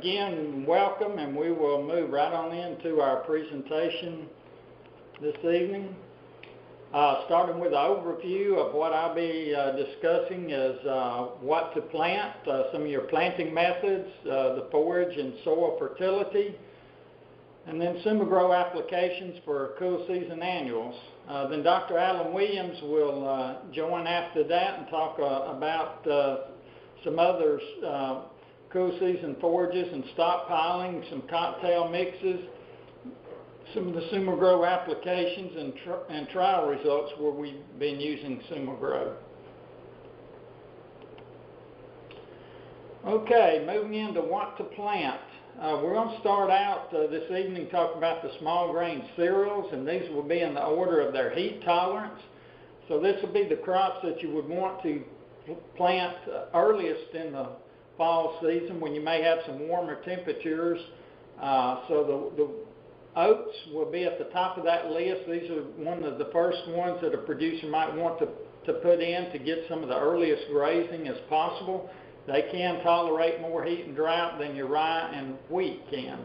Again, welcome, and we will move right on into our presentation this evening. Starting with an overview of what I'll be discussing is what to plant, some of your planting methods, the forage and soil fertility, and then Summa-Grow applications for cool season annuals. Then Dr. Alan Williams will join after that and talk about some others, cool season forages and stockpiling, some cocktail mixes, some of the Summa-Grow applications and trial results where we've been using Summa-Grow. Okay, moving into what to plant. We're going to start out this evening talking about the small grain cereals, and these will be in the order of their heat tolerance. So this will be the crops that you would want to plant earliest in the fall season when you may have some warmer temperatures. So the oats will be at the top of that list. These are one of the first ones that a producer might want to put in to get some of the earliest grazing as possible. They can tolerate more heat and drought than your rye and wheat can.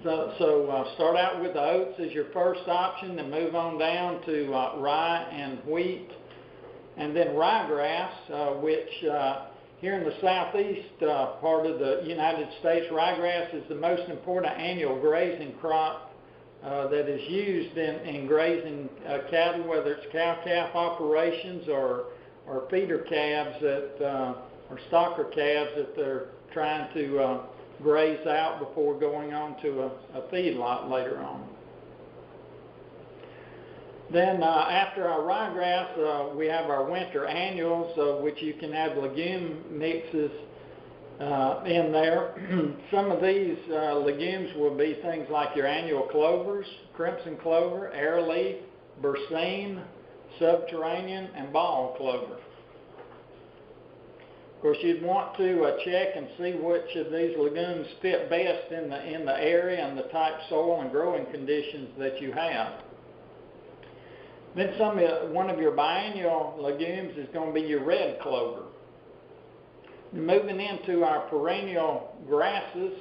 So start out with the oats as your first option, then move on down to rye and wheat, and then ryegrass, which here in the southeast part of the United States, ryegrass is the most important annual grazing crop that is used in grazing cattle, whether it's cow-calf operations or feeder calves that or stocker calves that they're trying to graze out before going on to a feedlot later on. Then after our ryegrass, we have our winter annuals, which you can have legume mixes in there. Some of these legumes will be things like your annual clovers, crimson clover, airleaf, berseem, subterranean, and ball clover. Of course, you'd want to check and see which of these legumes fit best in the area and the type soil and growing conditions that you have. Then one of your biennial legumes is going to be your red clover. Moving into our perennial grasses,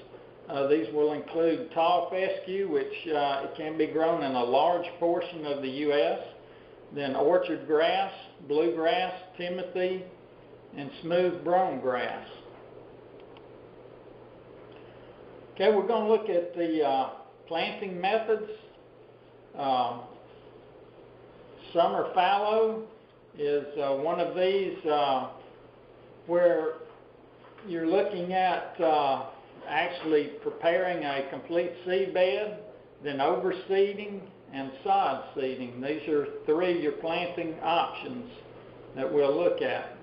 these will include tall fescue, which it can be grown in a large portion of the U.S., then orchard grass, bluegrass, timothy, and smooth brome grass. Okay, we're going to look at the planting methods. Summer fallow is one of these where you're looking at actually preparing a complete seed bed, then overseeding and sod seeding. These are three of your planting options that we'll look at.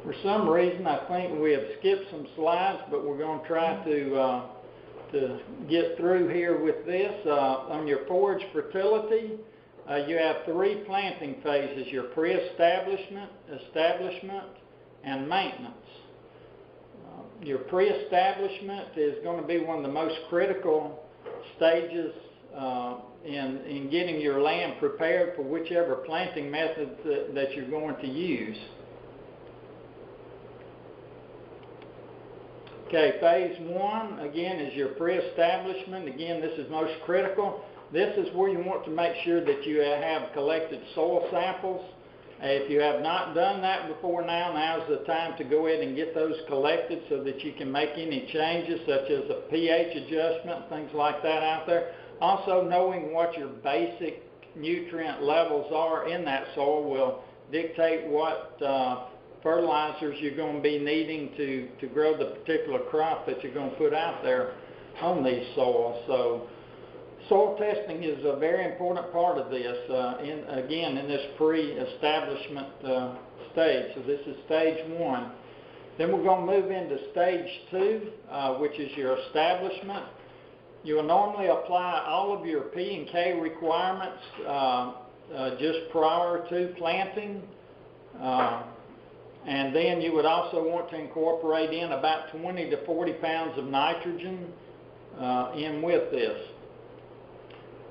For some reason, I think we have skipped some slides, but we're going to try to get through here with this. On your forage fertility, you have three planting phases: your pre-establishment, establishment, and maintenance. Your pre-establishment is going to be one of the most critical stages in getting your land prepared for whichever planting method that you're going to use. Okay, phase one, again, is your pre-establishment. Again, this is most critical. This is where you want to make sure that you have collected soil samples. If you have not done that before now's the time to go ahead and get those collected so that you can make any changes, such as a pH adjustment, things like that out there. Also, knowing what your basic nutrient levels are in that soil will dictate what fertilizers you're going to be needing to grow the particular crop that you're going to put out there on these soils. So soil testing is a very important part of this, in this pre-establishment stage. So this is stage one. Then we're going to move into stage two, which is your establishment. You will normally apply all of your P and K requirements just prior to planting. And then you would also want to incorporate in about 20 to 40 pounds of nitrogen in with this.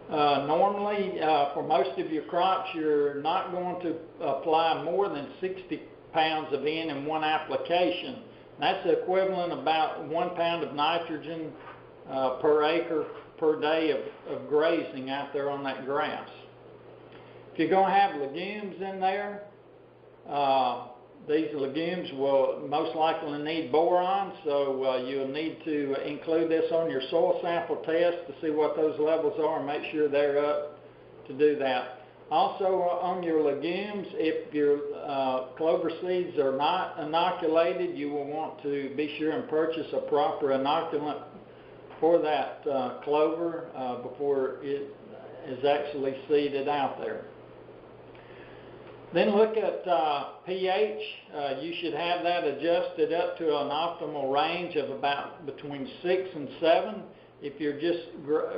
Normally, for most of your crops, you're not going to apply more than 60 pounds of N in one application. That's the equivalent of about 1 pound of nitrogen per acre per day of grazing out there on that grass. If you're going to have legumes in there, these legumes will most likely need boron, so you'll need to include this on your soil sample test to see what those levels are and make sure they're up to do that. Also on your legumes, if your clover seeds are not inoculated, you will want to be sure and purchase a proper inoculant for that clover before it is actually seeded out there. Then look at pH. You should have that adjusted up to an optimal range of about between 6 and 7. If you're just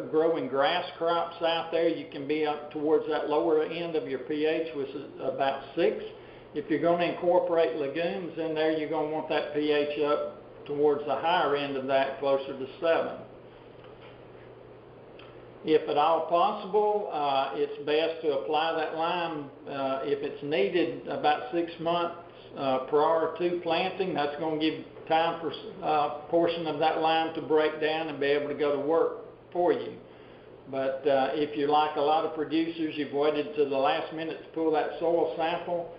growing grass crops out there, you can be up towards that lower end of your pH, which is about 6. If you're going to incorporate legumes in there, you're going to want that pH up towards the higher end of that, closer to 7. If at all possible, it's best to apply that lime if it's needed about 6 months prior to planting. That's going to give time for a portion of that lime to break down and be able to go to work for you. But if you're like a lot of producers, you've waited to the last minute to pull that soil sample,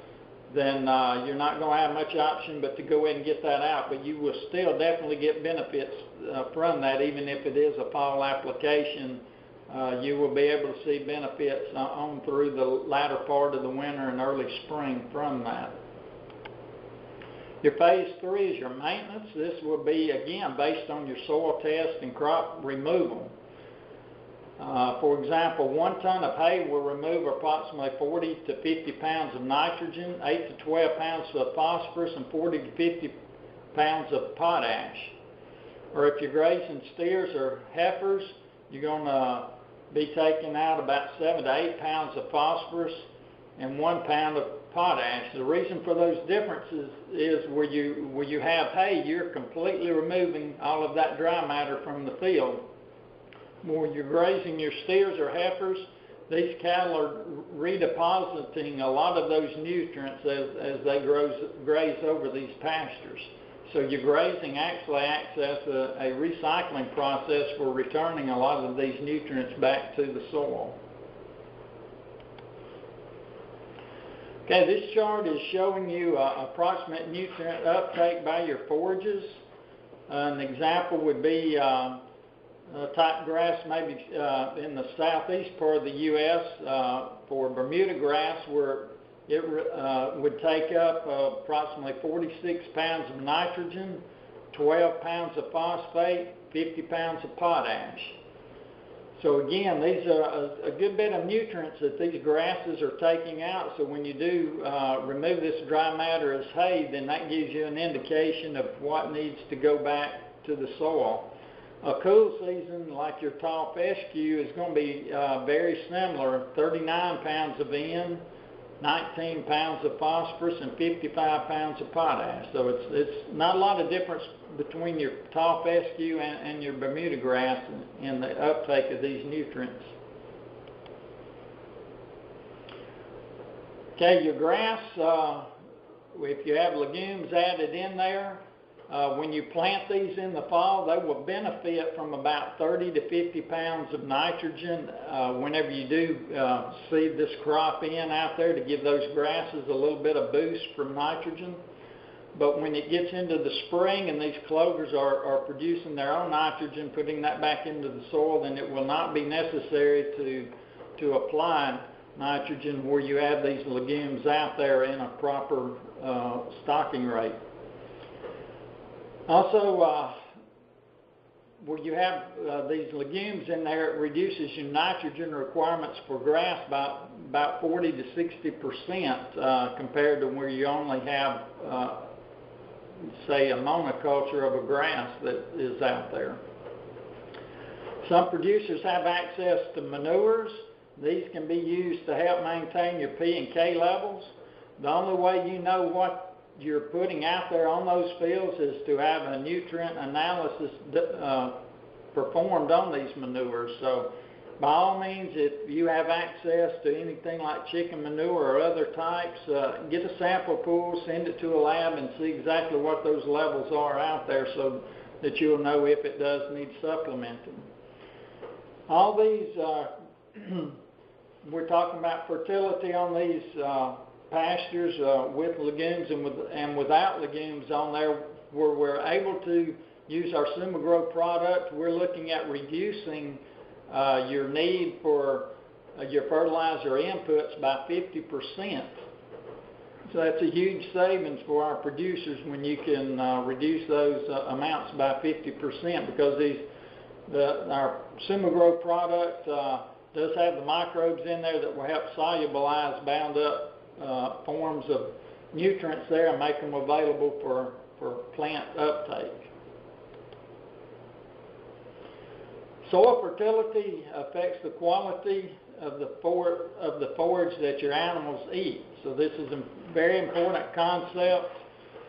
then you're not going to have much option but to go ahead and get that out. But you will still definitely get benefits from that, even if it is a fall application. You will be able to see benefits on through the latter part of the winter and early spring from that. Your phase 3 is your maintenance. This will be, again, based on your soil test and crop removal. For example, 1 ton of hay will remove approximately 40 to 50 pounds of nitrogen, 8 to 12 pounds of phosphorus, and 40 to 50 pounds of potash. Or if you're grazing steers or heifers, you're going to be taking out about 7 to 8 pounds of phosphorus and 1 pound of potash. The reason for those differences is where you have hay, you're completely removing all of that dry matter from the field. Where you're grazing your steers or heifers, these cattle are redepositing a lot of those nutrients as they graze over these pastures. So your grazing actually acts as a recycling process for returning a lot of these nutrients back to the soil. Okay, this chart is showing you approximate nutrient uptake by your forages. An example would be type grass maybe in the southeast part of the U.S. For Bermuda grass, where it would take up approximately 46 pounds of nitrogen, 12 pounds of phosphate, 50 pounds of potash. So again, these are a good bit of nutrients that these grasses are taking out. So when you do remove this dry matter as hay, then that gives you an indication of what needs to go back to the soil. A cool season like your tall fescue is going to be very similar, 39 pounds of N, 19 pounds of phosphorus, and 55 pounds of potash. So it's not a lot of difference between your tall fescue and your Bermuda grass in the uptake of these nutrients. Okay, your grass, if you have legumes added in there, when you plant these in the fall, they will benefit from about 30 to 50 pounds of nitrogen whenever you do seed this crop in out there to give those grasses a little bit of boost from nitrogen. But when it gets into the spring and these clovers are producing their own nitrogen, putting that back into the soil, then it will not be necessary to apply nitrogen where you have these legumes out there in a proper stocking rate. Also, where you have these legumes in there, it reduces your nitrogen requirements for grass by about 40 to 60% compared to where you only have, say, a monoculture of a grass that is out there. Some producers have access to manures. These can be used to help maintain your P and K levels. The only way you know what you're putting out there on those fields is to have a nutrient analysis performed on these manures. So by all means, if you have access to anything like chicken manure or other types, get a sample pool, send it to a lab, and see exactly what those levels are out there so that you'll know if it does need supplementing. All these, we're talking about fertility on these pastures with legumes and without legumes on there, where we're able to use our Grow product. We're looking at reducing your need for your fertilizer inputs by 50%. So that's a huge savings for our producers when you can reduce those amounts by 50%, because our Grow product does have the microbes in there that will help solubilize bound up forms of nutrients there and make them available for plant uptake. Soil fertility affects the quality of the forage that your animals eat. So this is a very important concept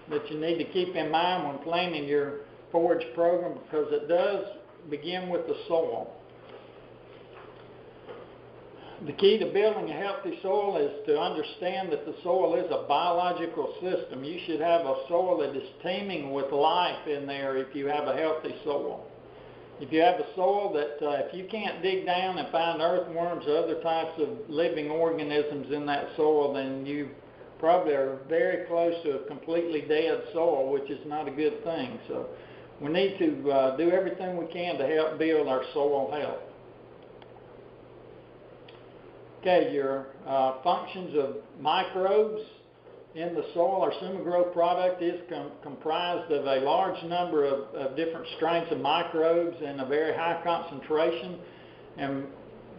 that you need to keep in mind when planning your forage program, because it does begin with the soil. The key to building a healthy soil is to understand that the soil is a biological system. You should have a soil that is teeming with life in there if you have a healthy soil. If you have a soil that, if you can't dig down and find earthworms or other types of living organisms in that soil, then you probably are very close to a completely dead soil, which is not a good thing. So we need to do everything we can to help build our soil health. Okay, your functions of microbes in the soil. Our Grow product is comprised of a large number of different strains of microbes in a very high concentration. And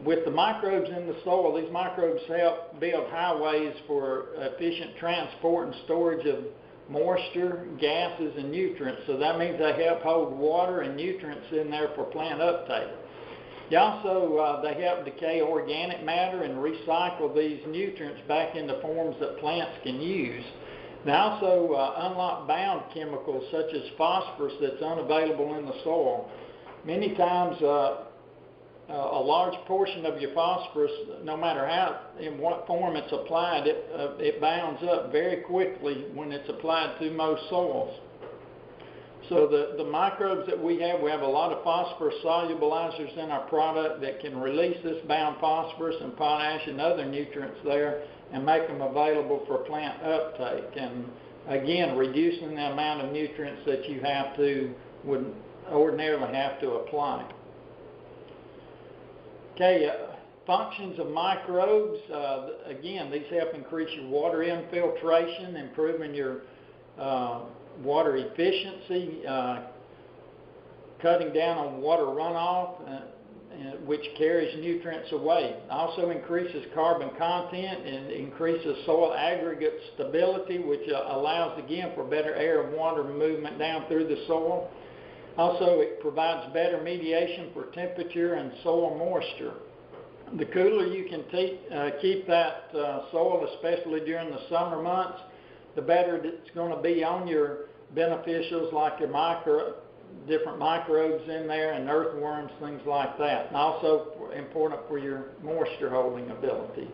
with the microbes in the soil, these microbes help build highways for efficient transport and storage of moisture, gases, and nutrients. So that means they help hold water and nutrients in there for plant uptake. They help decay organic matter and recycle these nutrients back into forms that plants can use. They also unlock bound chemicals such as phosphorus that's unavailable in the soil. Many times a large portion of your phosphorus, no matter in what form it's applied, it bounds up very quickly when it's applied to most soils. So the microbes that we have a lot of phosphorus solubilizers in our product that can release this bound phosphorus and potash and other nutrients there and make them available for plant uptake. And again, reducing the amount of nutrients that you would ordinarily have to apply. Okay, functions of microbes. Again, these help increase your water infiltration, improving your water efficiency, cutting down on water runoff, which carries nutrients away. Also increases carbon content and increases soil aggregate stability, which allows, again, for better air and water movement down through the soil. Also, it provides better mediation for temperature and soil moisture. The cooler you can keep that soil, especially during the summer months, the better it's going to be on your beneficials like your different microbes in there and earthworms, things like that. And also important for your moisture holding ability.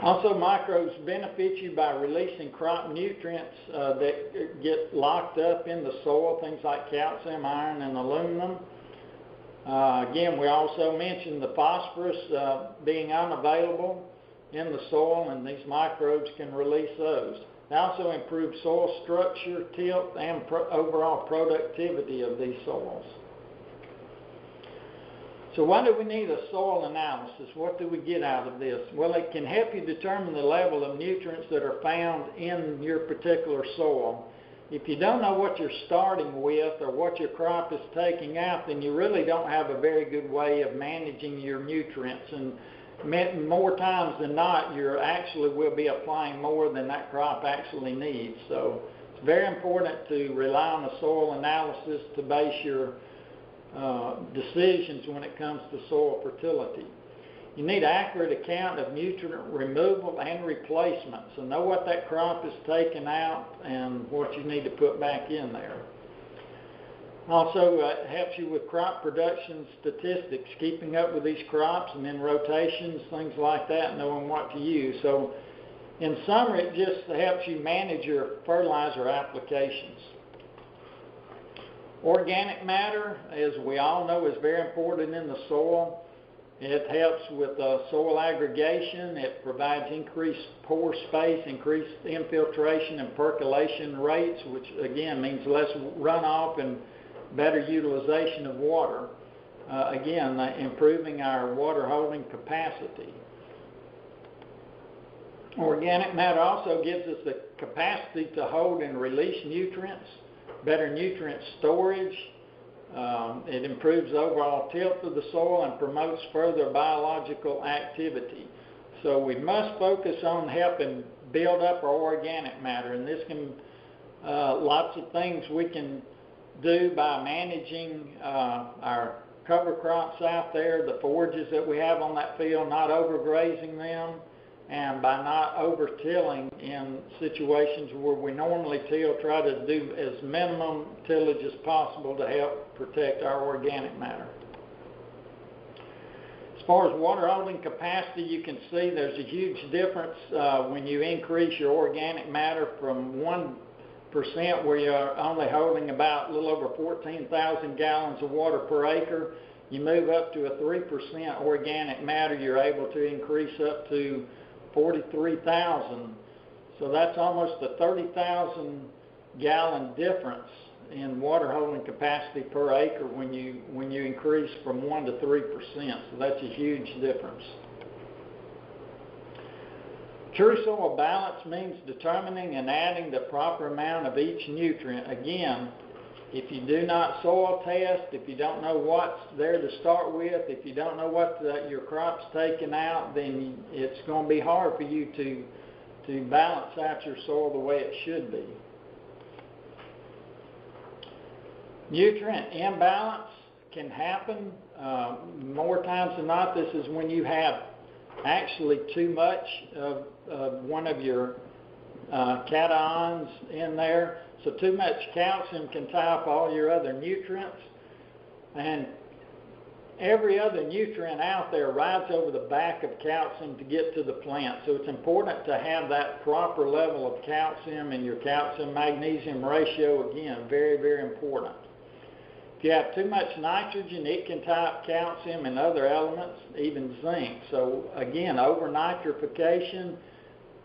Also, microbes benefit you by releasing crop nutrients that get locked up in the soil, things like calcium, iron, and aluminum. Again, we also mentioned the phosphorus being unavailable in the soil, and these microbes can release those. They also improve soil structure, tilth, and overall productivity of these soils. So why do we need a soil analysis? What do we get out of this? Well, it can help you determine the level of nutrients that are found in your particular soil. If you don't know what you're starting with or what your crop is taking out, then you really don't have a very good way of managing your nutrients. And more times than not, you actually will be applying more than that crop actually needs. So it's very important to rely on a soil analysis to base your decisions when it comes to soil fertility. You need an accurate account of nutrient removal and replacement. So know what that crop is taking out and what you need to put back in there. Also, it helps you with crop production statistics, keeping up with these crops and then rotations, things like that, knowing what to use. So in summary, it just helps you manage your fertilizer applications. Organic matter, as we all know, is very important in the soil. It helps with soil aggregation. It provides increased pore space, increased infiltration and percolation rates, which again means less runoff and better utilization of water. Again, improving our water holding capacity. Organic matter also gives us the capacity to hold and release nutrients, better nutrient storage. It improves the overall tilth of the soil and promotes further biological activity. So we must focus on helping build up our organic matter, and this can lots of things we can do by managing our cover crops out there, the forages that we have on that field, not overgrazing them, and by not over-tilling in situations where we normally till, try to do as minimum tillage as possible to help protect our organic matter. As far as water holding capacity, you can see there's a huge difference when you increase your organic matter from 1%, where you're only holding about a little over 14,000 gallons of water per acre. You move up to a 3% organic matter, you're able to increase up to 43,000. So that's almost a 30,000 gallon difference in water holding capacity per acre when you increase from 1 to 3%. So that's a huge difference. True soil balance means determining and adding the proper amount of each nutrient. Again, if you do not soil test, if you don't know what's there to start with, if you don't know what your crop's taking out, then it's going to be hard for you to balance out your soil the way it should be. Nutrient imbalance can happen more times than not. This is when you have actually too much of one of your cations in there. So too much calcium can tie up all your other nutrients, and every other nutrient out there rides over the back of calcium to get to the plant. So it's important to have that proper level of calcium, and your calcium magnesium ratio, again, very, very important. If you have too much nitrogen, it can tie up calcium and other elements, even zinc. So again, over nitrification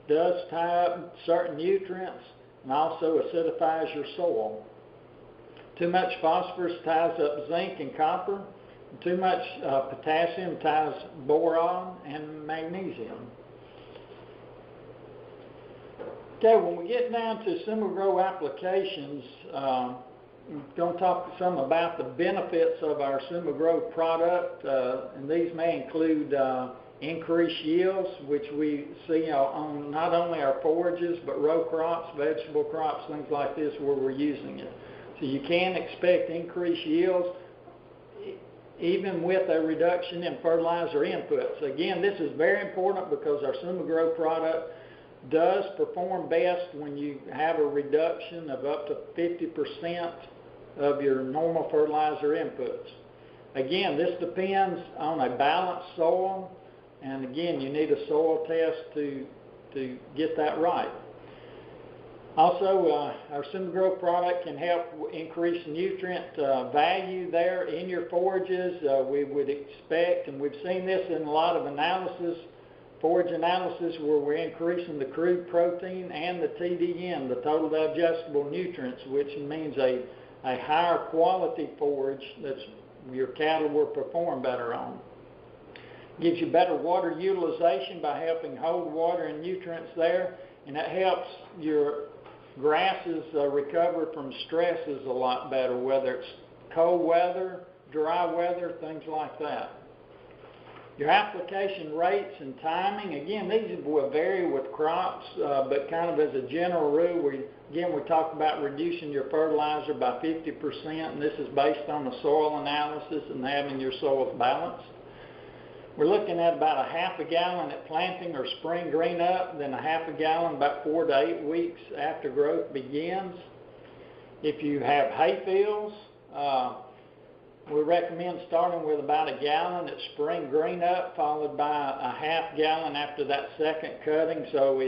does tie up certain nutrients and also acidifies your soil. Too much phosphorus ties up zinc and copper. Too much potassium ties boron and magnesium. Okay, when we get down to SemiGrow applications, I'm going to talk some about the benefits of our SemiGrow product, and these may include increased yields, which we see on not only our forages, but row crops, vegetable crops, things like this where we're using it. So you can expect increased yields even with a reduction in fertilizer inputs. Again, this is very important because our SemiGrow product does perform best when you have a reduction of up to 50% of your normal fertilizer inputs. Again, this depends on a balanced soil, and again, you need a soil test to get that right. Also, our SemiGrow product can help increase nutrient value there in your forages. We would expect, and we've seen this in a lot of analysis, forage analysis, where we're increasing the crude protein and the TDN, the total digestible nutrients, which means a higher quality forage that your cattle will perform better on. Gives you better water utilization by helping hold water and nutrients there, and that helps your grasses recover from stresses a lot better, whether it's cold weather, dry weather, things like that. Your application rates and timing, again, these will vary with crops, but kind of as a general rule, we talk about reducing your fertilizer by 50%, and this is based on the soil analysis and having your soils balanced. We're looking at about a half a gallon at planting or spring green up, then a half a gallon about 4 to 8 weeks after growth begins. If you have hay fields, We recommend starting with about a gallon at spring green up, followed by a half gallon after that second cutting. So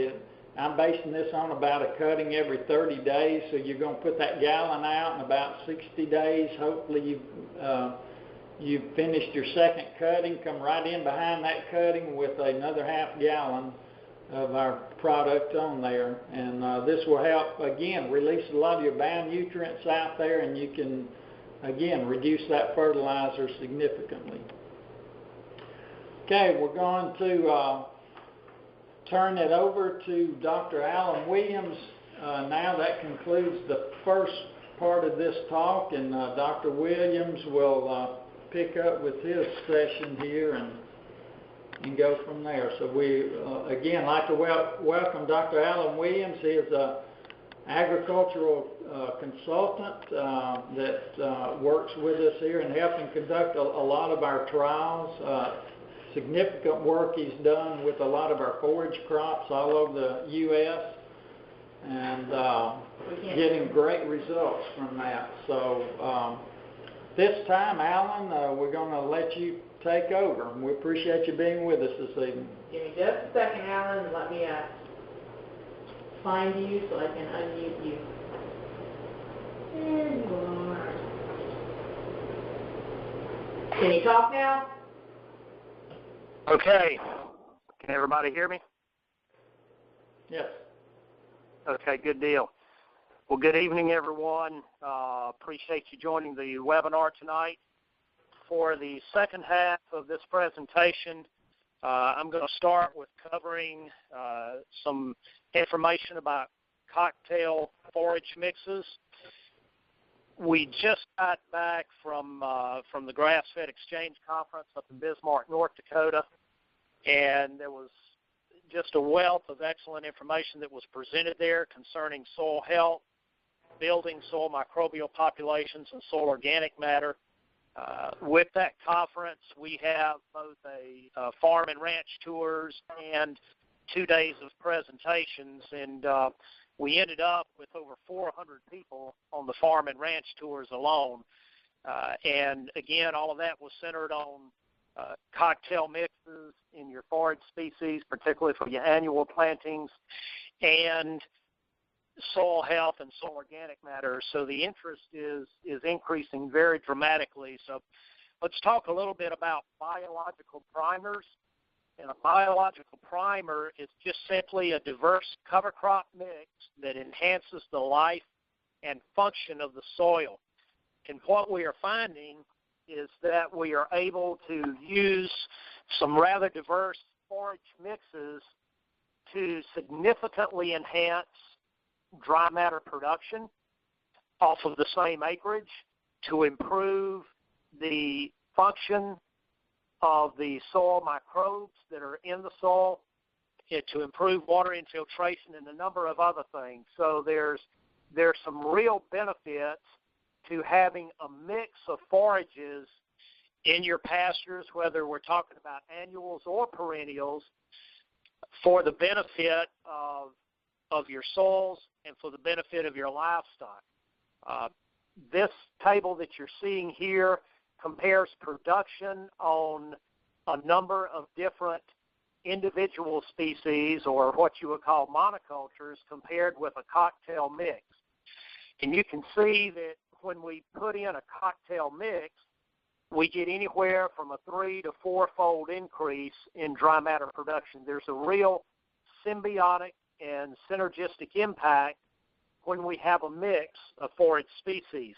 I'm basing this on about a cutting every 30 days. So you're going to put that gallon out in about 60 days. Hopefully you've finished your second cutting. Come right in behind that cutting with another half gallon of our product on there. And this will help, again, release a lot of your bound nutrients out there, and you can, again, reduce that fertilizer significantly. Okay, we're going to turn it over to Dr. Alan Williams. Now that concludes the first part of this talk, and Dr. Williams will pick up with his session here and go from there. So we, again, like to welcome Dr. Alan Williams. He is an agricultural consultant that works with us here and helping conduct a lot of our trials. Significant work he's done with a lot of our forage crops all over the U.S. and getting great results from that. So this time, Alan, we're going to let you take over. We appreciate you being with us this evening. Give me just a second, Alan, and let me find you so I can unmute you. There you are. Can you talk now? Okay. Can everybody hear me? Yes. Okay, good deal. Well, good evening, everyone. Appreciate you joining the webinar tonight. For the second half of this presentation, I'm going to start with covering some information about cocktail forage mixes. We just got back from the Grass-Fed Exchange Conference up in Bismarck, North Dakota, and there was just a wealth of excellent information that was presented there concerning soil health, building soil microbial populations, and soil organic matter. With that conference, we have both a farm and ranch tours and 2 days of presentations, and we ended up with over 400 people on the farm and ranch tours alone. And again, all of that was centered on cocktail mixes in your forage species, particularly for your annual plantings, and soil health and soil organic matter. So the interest is increasing very dramatically. So let's talk a little bit about biological primers. And a biological primer is just simply a diverse cover crop mix that enhances the life and function of the soil. And what we are finding is that we are able to use some rather diverse forage mixes to significantly enhance dry matter production off of the same acreage, to improve the function of the soil microbes that are in the soil, to improve water infiltration, and a number of other things. So there's some real benefits to having a mix of forages in your pastures, whether we're talking about annuals or perennials, for the benefit of your soils and for the benefit of your livestock. This table that you're seeing here compares production on a number of different individual species, or what you would call monocultures, compared with a cocktail mix. And you can see that when we put in a cocktail mix, we get anywhere from a 3- to 4-fold increase in dry matter production. There's a real symbiotic and synergistic impact when we have a mix of forage species.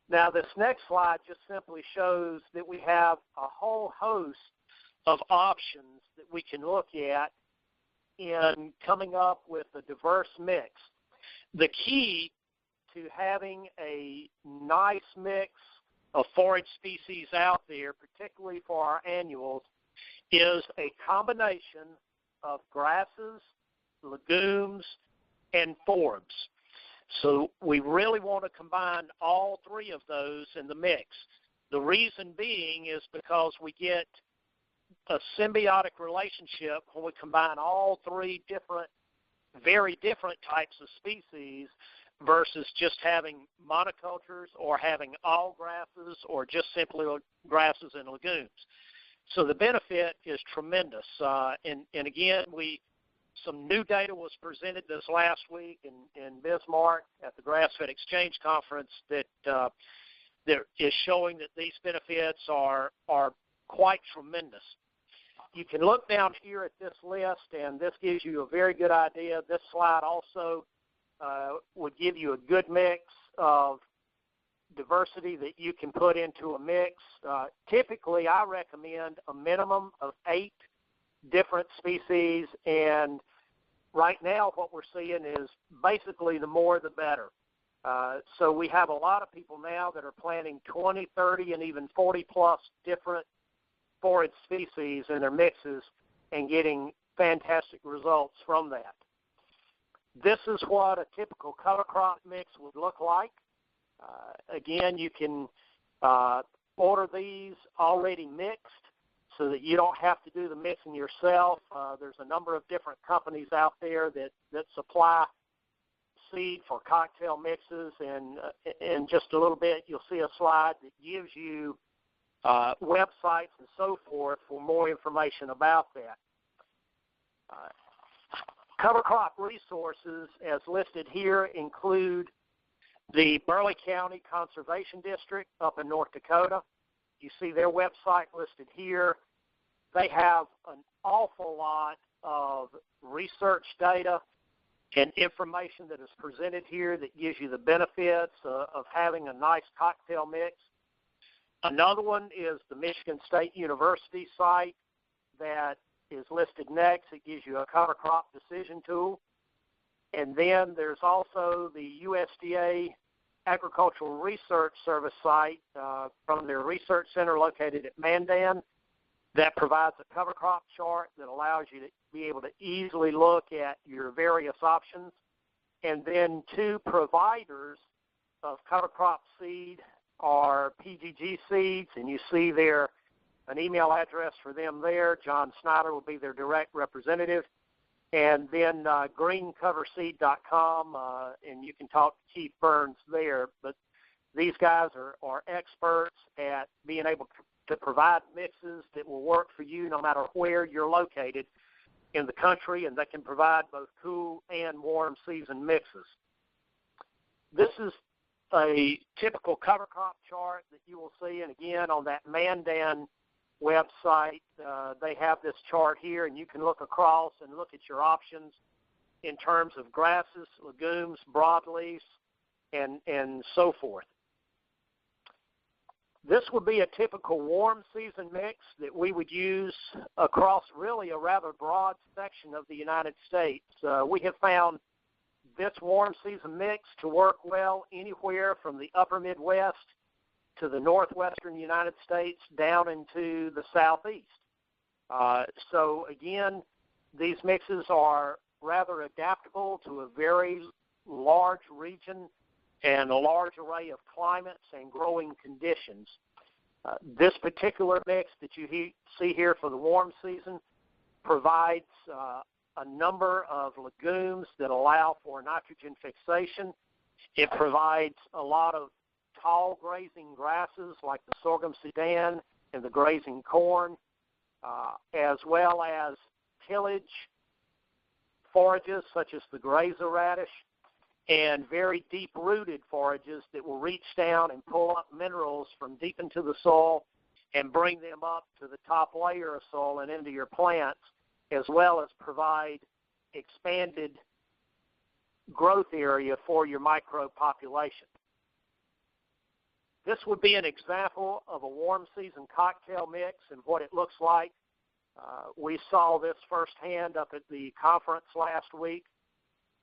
Now, this next slide just simply shows that we have a whole host of options that we can look at in coming up with a diverse mix. The key to having a nice mix of forage species out there, particularly for our annuals, is a combination of grasses, legumes, and forbs. So we really want to combine all three of those in the mix. The reason being is because we get a symbiotic relationship when we combine all three different, very different types of species versus just having monocultures or having all grasses or just simply grasses and legumes. So the benefit is tremendous. And again, some new data was presented this last week in Bismarck at the Grass-Fed Exchange Conference that is showing that these benefits are quite tremendous. You can look down here at this list, and this gives you a very good idea. This slide also would give you a good mix of diversity that you can put into a mix. Typically, I recommend a minimum of 8 different species, and right now what we're seeing is basically the more the better. So we have a lot of people now that are planting 20, 30, and even 40-plus different forage species in their mixes and getting fantastic results from that. This is what a typical cover crop mix would look like. Again, you can order these already mixed so that you don't have to do the mixing yourself. There's a number of different companies out there that supply seed for cocktail mixes, and in just a little bit you'll see a slide that gives you websites and so forth for more information about that. Cover crop resources as listed here include the Barley County Conservation District up in North Dakota. You see their website listed here. They have an awful lot of research data and information that is presented here that gives you the benefits of having a nice cocktail mix. Another one is the Michigan State University site that is listed next. It gives you a cover crop decision tool. And then there's also the USDA Agricultural Research Service site from their research center located at Mandan that provides a cover crop chart that allows you to be able to easily look at your various options. And then 2 providers of cover crop seed are PGG Seeds, and you see there an email address for them there. John Snyder will be their direct representative. And then greencoverseed.com, and you can talk to Keith Burns there. But these guys are experts at being able to provide mixes that will work for you no matter where you're located in the country, and they can provide both cool and warm season mixes. This is a typical cover crop chart that you will see, and again on that Mandan website, they have this chart here, and you can look across and look at your options in terms of grasses, legumes, broadleafs, and so forth. This would be a typical warm season mix that we would use across really a rather broad section of the United States. We have found this warm season mix to work well anywhere from the upper Midwest to the northwestern United States down into the southeast. So again, these mixes are rather adaptable to a very large region and a large array of climates and growing conditions. This particular mix that you see here for the warm season provides a number of legumes that allow for nitrogen fixation. It provides a lot of tall grazing grasses like the sorghum Sudan and the grazing corn, as well as tillage forages such as the grazer radish, and very deep-rooted forages that will reach down and pull up minerals from deep into the soil and bring them up to the top layer of soil and into your plants, as well as provide expanded growth area for your microbe population. This would be an example of a warm season cocktail mix and what it looks like. We saw this firsthand up at the conference last week.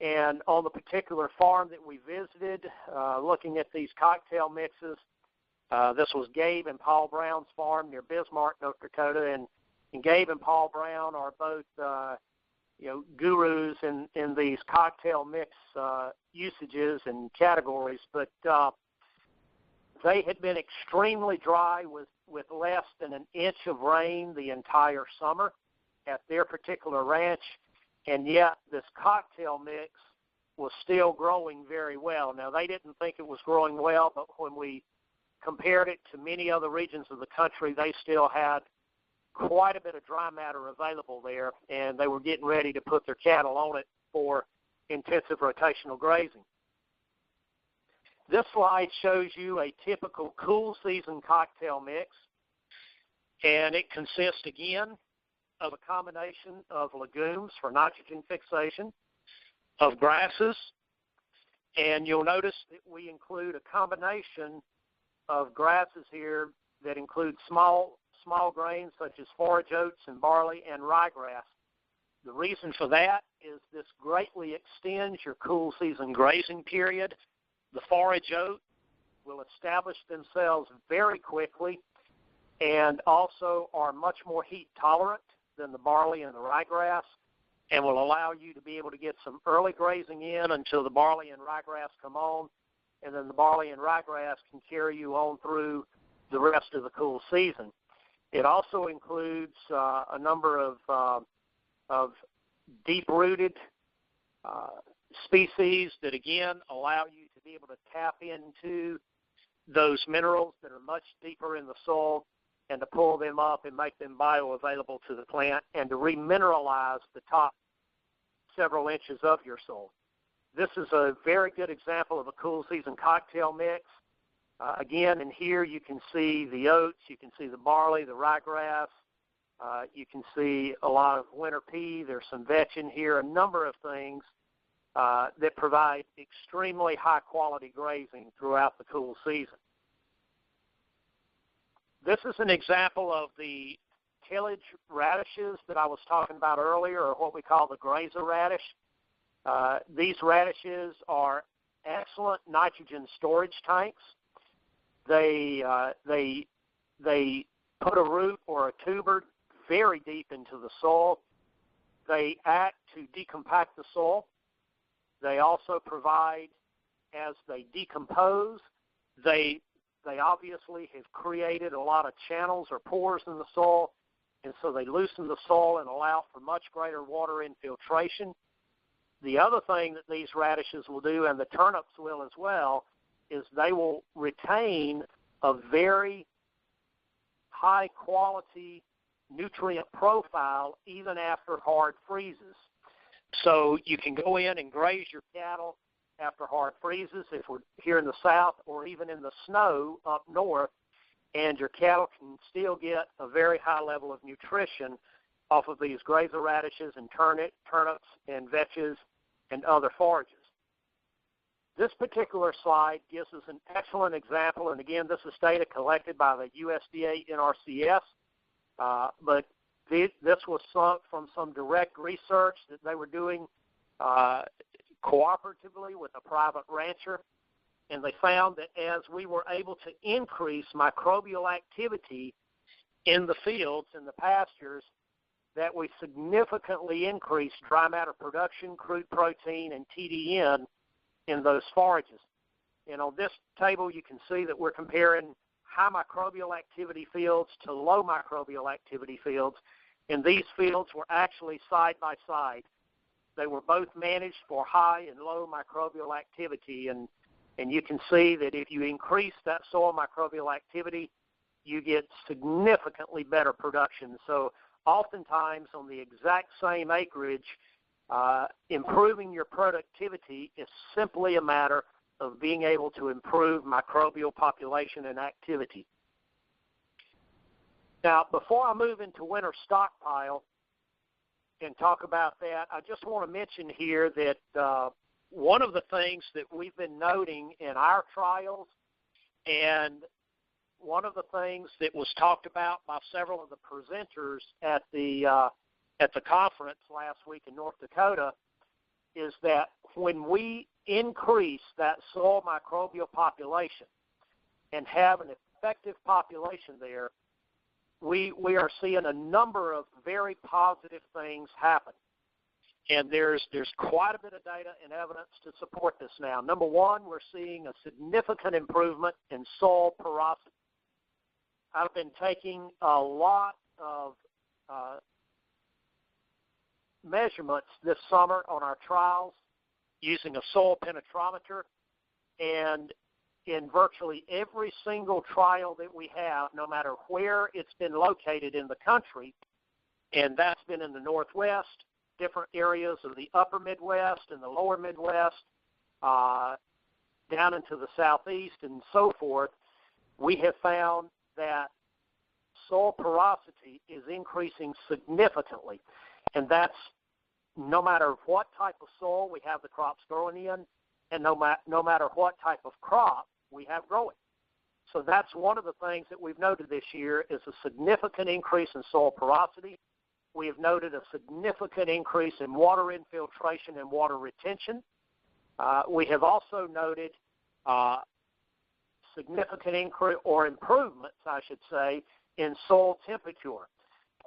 And on the particular farm that we visited, looking at these cocktail mixes, this was Gabe and Paul Brown's farm near Bismarck, North Dakota. And Gabe and Paul Brown are both, gurus in these cocktail mix usages and categories. But they had been extremely dry with less than an inch of rain the entire summer at their particular ranch. And yet this cocktail mix was still growing very well. Now, they didn't think it was growing well, but when we compared it to many other regions of the country, they still had quite a bit of dry matter available there, and they were getting ready to put their cattle on it for intensive rotational grazing. This slide shows you a typical cool season cocktail mix, and it consists again of a combination of legumes for nitrogen fixation, of grasses, and you'll notice that we include a combination of grasses here that include small grains such as forage oats and barley and ryegrass. The reason for that is this greatly extends your cool season grazing period. The forage oat will establish themselves very quickly and also are much more heat tolerant than the barley and the ryegrass, and will allow you to be able to get some early grazing in until the barley and ryegrass come on, and then the barley and ryegrass can carry you on through the rest of the cool season. It also includes a number of deep-rooted species that, again, allow you to be able to tap into those minerals that are much deeper in the soil and to pull them up and make them bioavailable to the plant and to remineralize the top several inches of your soil. This is a very good example of a cool season cocktail mix. Again, in here you can see the oats, you can see the barley, the ryegrass, you can see a lot of winter pea, there's some vetch in here, a number of things that provide extremely high quality grazing throughout the cool season. This is an example of the tillage radishes that I was talking about earlier, or what we call the grazer radish. These radishes are excellent nitrogen storage tanks. They put a root or a tuber very deep into the soil. They act to decompact the soil. They also provide, as they decompose, they obviously have created a lot of channels or pores in the soil, and so they loosen the soil and allow for much greater water infiltration. The other thing that these radishes will do, and the turnips will as well, is they will retain a very high quality nutrient profile even after hard freezes. So you can go in and graze your cattle after hard freezes if we're here in the south, or even in the snow up north, and your cattle can still get a very high level of nutrition off of these grazer radishes and turnips and vetches and other forages. This particular slide gives us an excellent example, and again, this is data collected by the USDA NRCS, but this was from some direct research that they were doing cooperatively with a private rancher, and they found that as we were able to increase microbial activity in the fields, in the pastures, that we significantly increased dry matter production, crude protein, and TDN in those forages. And on this table, you can see that we're comparing high microbial activity fields to low microbial activity fields, and these fields were actually side by side. They were both managed for high and low microbial activity, and you can see that if you increase that soil microbial activity, you get significantly better production. So oftentimes on the exact same acreage, improving your productivity is simply a matter of being able to improve microbial population and activity. Now, before I move into winter stockpile and talk about that, I just want to mention here that one of the things that we've been noting in our trials, and one of the things that was talked about by several of the presenters at the conference last week in North Dakota, is that when we increase that soil microbial population and have an effective population there, we are seeing a number of very positive things happen. And there's quite a bit of data and evidence to support this now. Number one, we're seeing a significant improvement in soil porosity. I've been taking a lot of measurements this summer on our trials, using a soil penetrometer, and in virtually every single trial that we have, no matter where it's been located in the country, and that's been in the Northwest, different areas of the upper Midwest and the lower Midwest, down into the Southeast and so forth, we have found that soil porosity is increasing significantly. And that's no matter what type of soil we have the crops growing in, and no matter what type of crop we have growing. So that's one of the things that we've noted this year is a significant increase in soil porosity. We have noted a significant increase in water infiltration and water retention. We have also noted significant increase or improvements, I should say, in soil temperature.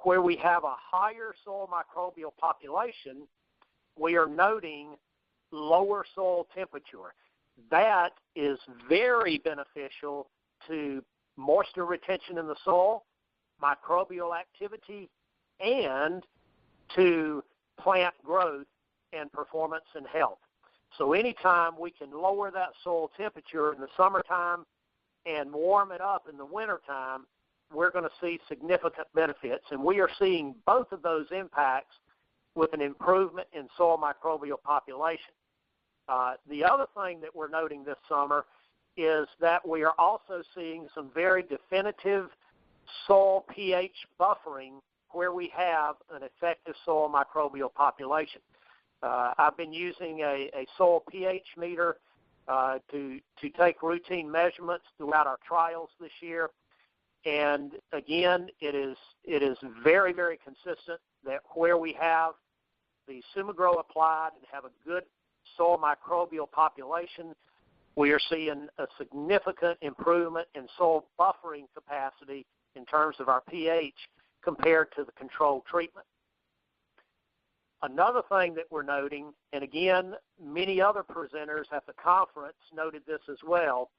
Where we have a higher soil microbial population, we are noting lower soil temperature. That is very beneficial to moisture retention in the soil, microbial activity, and to plant growth and performance and health. So anytime we can lower that soil temperature in the summertime and warm it up in the wintertime, we're going to see significant benefits. And we are seeing both of those impacts with an improvement in soil microbial population. The other thing that we're noting this summer is that we are also seeing some very definitive soil pH buffering where we have an effective soil microbial population. I've been using a soil pH meter to take routine measurements throughout our trials this year. And again, it is very, very consistent that where we have the Sumigro applied and have a good soil microbial population, we are seeing a significant improvement in soil buffering capacity in terms of our pH compared to the controlled treatment. Another thing that we're noting, and again, many other presenters at the conference noted this as well,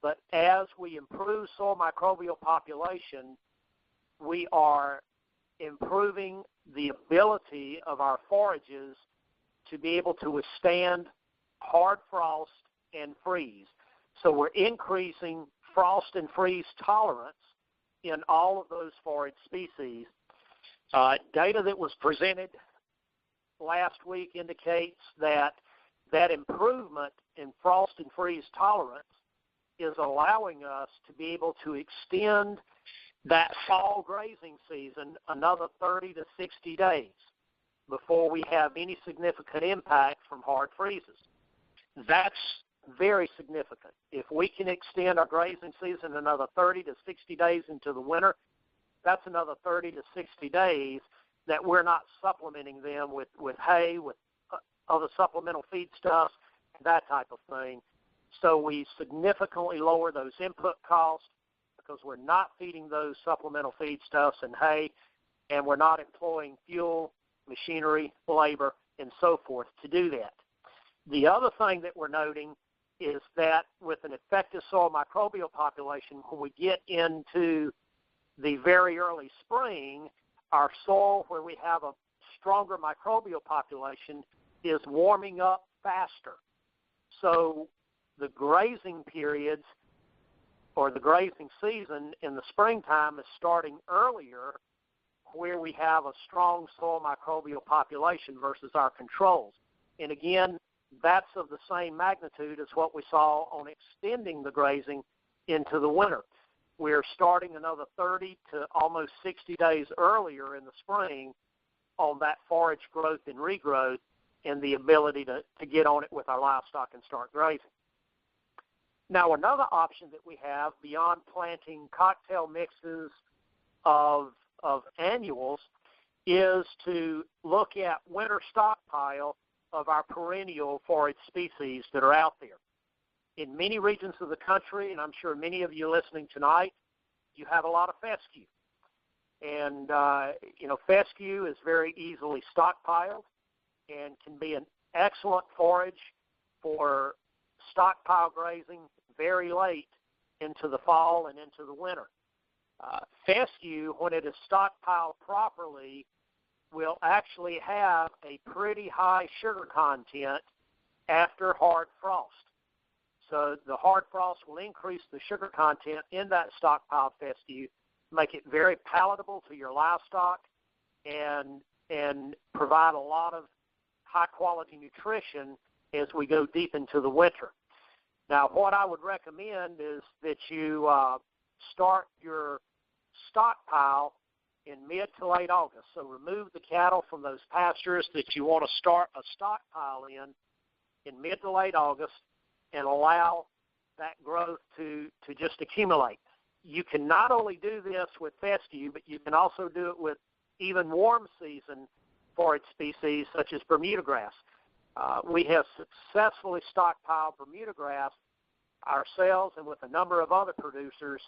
but as we improve soil microbial population, we are improving the ability of our forages to be able to withstand hard frost and freeze. So we're increasing frost and freeze tolerance in all of those forage species. Data that was presented last week indicates that improvement in frost and freeze tolerance is allowing us to be able to extend that fall grazing season another 30 to 60 days before we have any significant impact from hard freezes. That's very significant. If we can extend our grazing season another 30 to 60 days into the winter, that's another 30 to 60 days that we're not supplementing them with hay, with other supplemental feedstuffs, that type of thing. So we significantly lower those input costs because we're not feeding those supplemental feedstuffs and hay, and we're not employing fuel, machinery, labor, and so forth to do that. The other thing that we're noting is that with an effective soil microbial population, when we get into the very early spring, our soil where we have a stronger microbial population is warming up faster. So the grazing periods or the grazing season in the springtime is starting earlier where we have a strong soil microbial population versus our controls. And again, that's of the same magnitude as what we saw on extending the grazing into the winter. We're starting another 30 to almost 60 days earlier in the spring on that forage growth and regrowth and the ability to get on it with our livestock and start grazing. Now, another option that we have beyond planting cocktail mixes of annuals is to look at winter stockpile of our perennial forage species that are out there. In many regions of the country, and I'm sure many of you listening tonight, you have a lot of fescue. And, fescue is very easily stockpiled and can be an excellent forage for stockpile grazing very late into the fall and into the winter. Fescue, when it is stockpiled properly, will actually have a pretty high sugar content after hard frost. So the hard frost will increase the sugar content in that stockpile fescue, make it very palatable to your livestock, and provide a lot of high-quality nutrition as we go deep into the winter. Now, what I would recommend is that you start your stockpile in mid to late August. So remove the cattle from those pastures that you want to start a stockpile in mid to late August, and allow that growth to just accumulate. You can not only do this with fescue, but you can also do it with even warm season forage species such as Bermuda grass. We have successfully stockpiled Bermuda grass ourselves and with a number of other producers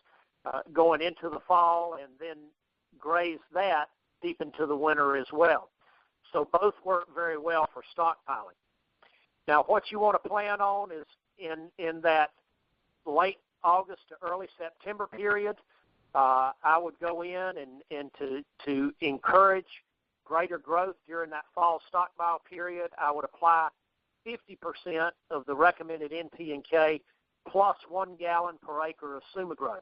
going into the fall, and then graze that deep into the winter as well. So both work very well for stockpiling. Now, what you want to plan on is in that late August to early September period, I would go in and to encourage greater growth during that fall stockpile period, I would apply 50% of the recommended NP and K plus 1 gallon per acre of Sumagrow.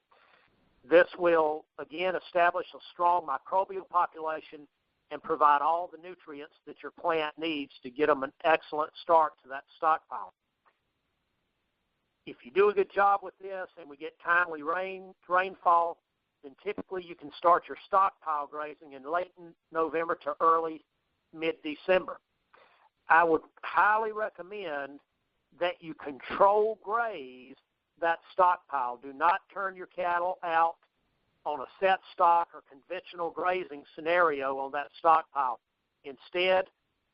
This will, again, establish a strong microbial population and provide all the nutrients that your plant needs to get them an excellent start to that stockpile. If you do a good job with this and we get timely rainfall, then typically you can start your stockpile grazing in late November to early mid-December. I would highly recommend that you control graze that stockpile. Do not turn your cattle out on a set stock or conventional grazing scenario on that stockpile. Instead,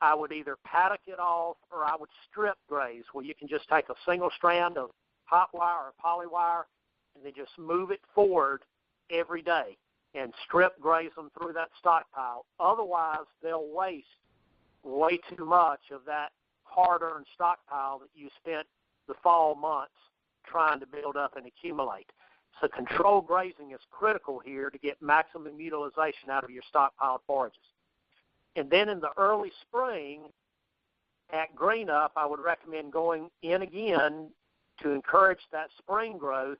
I would either paddock it off or I would strip graze, where you can just take a single strand of hot wire or poly wire and then just move it forward every day and strip graze them through that stockpile. Otherwise, they'll waste way too much of that hard-earned stockpile that you spent the fall months trying to build up and accumulate. So controlled grazing is critical here to get maximum utilization out of your stockpiled forages. And then in the early spring, at green up, I would recommend going in again to encourage that spring growth.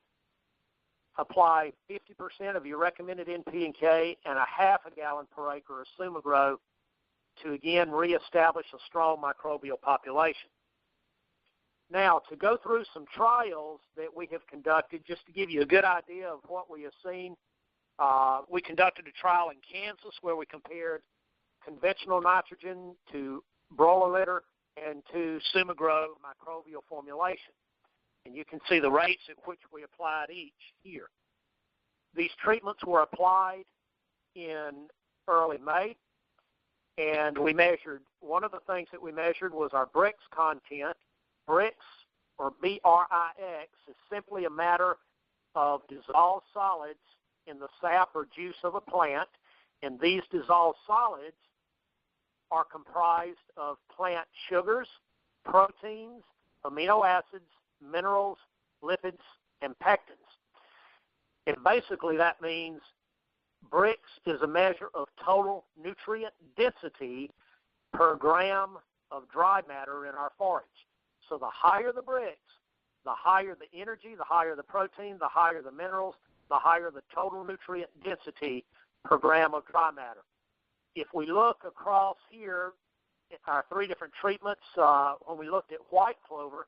Apply 50% of your recommended NP and K and a half a gallon per acre of Sumagrow to again reestablish a strong microbial population. Now, to go through some trials that we have conducted, just to give you a good idea of what we have seen, we conducted a trial in Kansas where we compared conventional nitrogen to broiler litter and to Sumagrow microbial formulation. And you can see the rates at which we applied each here. These treatments were applied in early May, and we measured, one of the things that we measured was our Brix content. Brix, or B-R-I-X, is simply a matter of dissolved solids in the sap or juice of a plant, and these dissolved solids are comprised of plant sugars, proteins, amino acids, minerals, lipids, and pectins. And basically that means Brix is a measure of total nutrient density per gram of dry matter in our forage. So the higher the Brix, the higher the energy, the higher the protein, the higher the minerals, the higher the total nutrient density per gram of dry matter. If we look across here at our three different treatments, when we looked at white clover,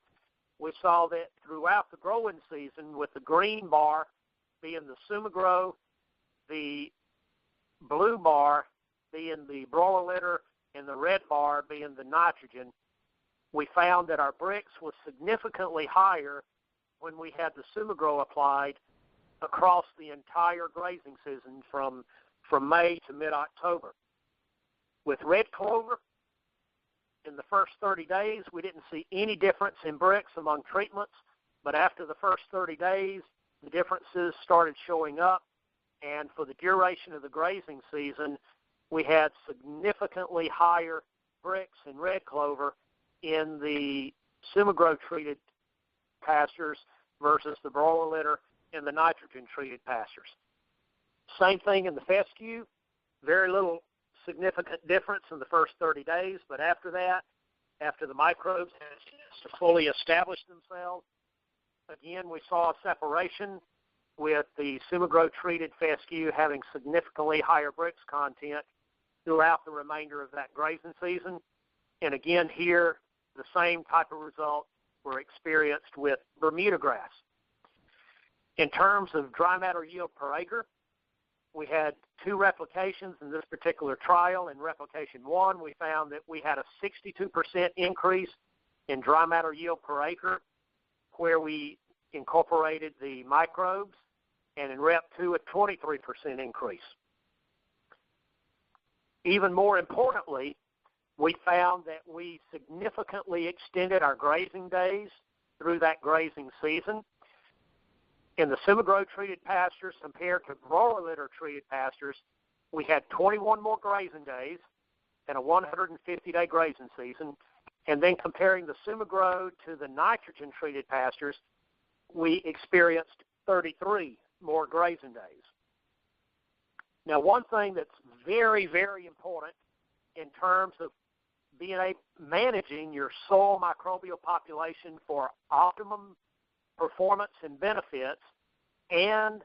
we saw that throughout the growing season, with the green bar being the Sumagrow, the blue bar being the broiler litter, and the red bar being the nitrogen, we found that our Brix was significantly higher when we had the Sumagrow applied across the entire grazing season from May to mid-October. With red clover, in the first 30 days, we didn't see any difference in Brix among treatments, but after the first 30 days, the differences started showing up, and for the duration of the grazing season, we had significantly higher Brix and red clover in the Sumagrow-treated pastures versus the broiler litter and the nitrogen-treated pastures. Same thing in the fescue, very little significant difference in the first 30 days, but after that, after the microbes had a chance to fully establish themselves. Again, we saw a separation with the Sumigro-treated fescue having significantly higher Brix content throughout the remainder of that grazing season. And again, here, the same type of result were experienced with Bermuda grass. In terms of dry matter yield per acre, we had 2 replications in this particular trial. In replication 1, we found that we had a 62% increase in dry matter yield per acre where we incorporated the microbes, and in Rep 2, a 23% increase. Even more importantly, we found that we significantly extended our grazing days through that grazing season. In the Sumigro-treated pastures compared to broiler litter-treated pastures, we had 21 more grazing days and a 150-day grazing season. And then comparing the Sumigro to the nitrogen-treated pastures, we experienced 33 more grazing days. Now, one thing that's very, very important in terms of managing your soil microbial population for optimum performance and benefits, and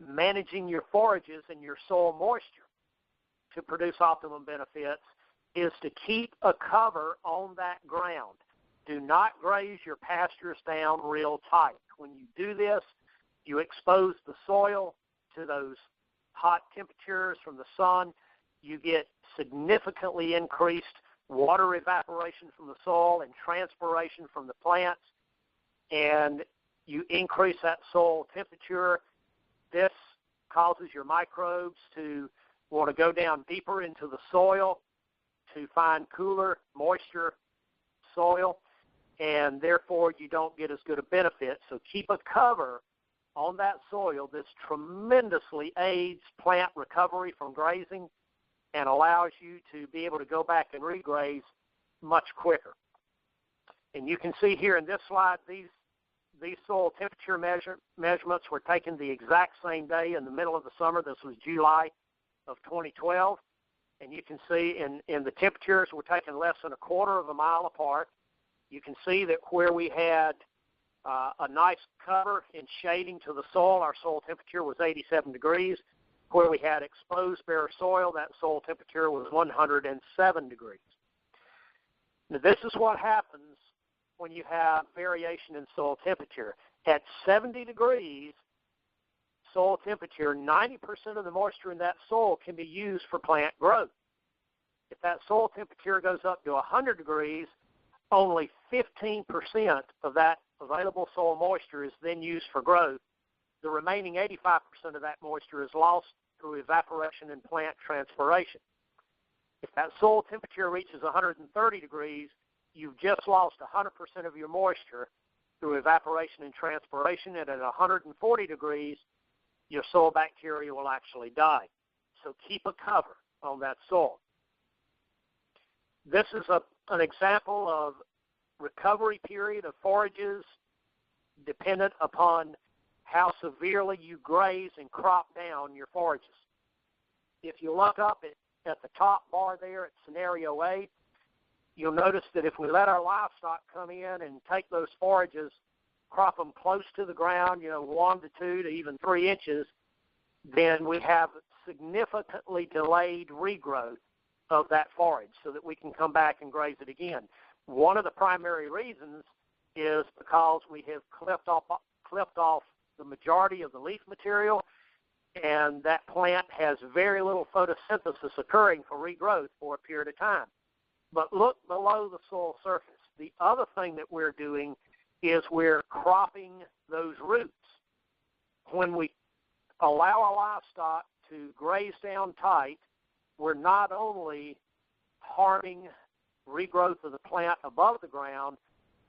managing your forages and your soil moisture to produce optimum benefits, is to keep a cover on that ground. Do not graze your pastures down real tight. When you do this, you expose the soil to those hot temperatures from the sun. You get significantly increased water evaporation from the soil and transpiration from the plants, and you increase that soil temperature. This causes your microbes to want to go down deeper into the soil to find cooler, moisture soil, and therefore you don't get as good a benefit. So keep a cover on that soil. This tremendously aids plant recovery from grazing and allows you to be able to go back and regraze much quicker. And you can see here in this slide, these soil temperature measurements were taken the exact same day in the middle of the summer. This was July of 2012. And you can see in the temperatures were taken less than a quarter of a mile apart. You can see that where we had a nice cover and shading to the soil, our soil temperature was 87 degrees. Where we had exposed bare soil, that soil temperature was 107 degrees. Now, this is what happens when you have variation in soil temperature. At 70 degrees soil temperature, 90% of the moisture in that soil can be used for plant growth. If that soil temperature goes up to 100 degrees, only 15% of that available soil moisture is then used for growth. The remaining 85% of that moisture is lost through evaporation and plant transpiration. If that soil temperature reaches 130 degrees, you've just lost 100% of your moisture through evaporation and transpiration, and at 140 degrees, your soil bacteria will actually die. So keep a cover on that soil. This is an example of recovery period of forages dependent upon how severely you graze and crop down your forages. If you look up at the top bar there at scenario A, you'll notice that if we let our livestock come in and take those forages, crop them close to the ground, 1 to 2 to even 3 inches, then we have significantly delayed regrowth of that forage so that we can come back and graze it again. One of the primary reasons is because we have clipped off the majority of the leaf material, and that plant has very little photosynthesis occurring for regrowth for a period of time. But look below the soil surface. The other thing that we're doing is we're cropping those roots. When we allow our livestock to graze down tight, we're not only harming regrowth of the plant above the ground,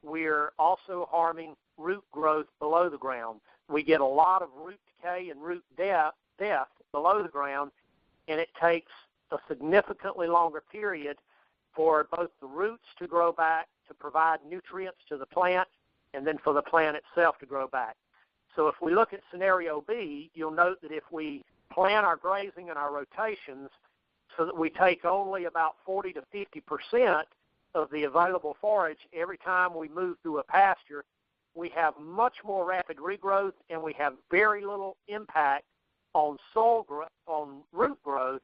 we're also harming root growth below the ground. We get a lot of root decay and root death below the ground, and it takes a significantly longer period for both the roots to grow back to provide nutrients to the plant, and then for the plant itself to grow back. So if we look at scenario B, you'll note that if we plan our grazing and our rotations so that we take only about 40 to 50% of the available forage every time we move through a pasture, we have much more rapid regrowth, and we have very little impact on on root growth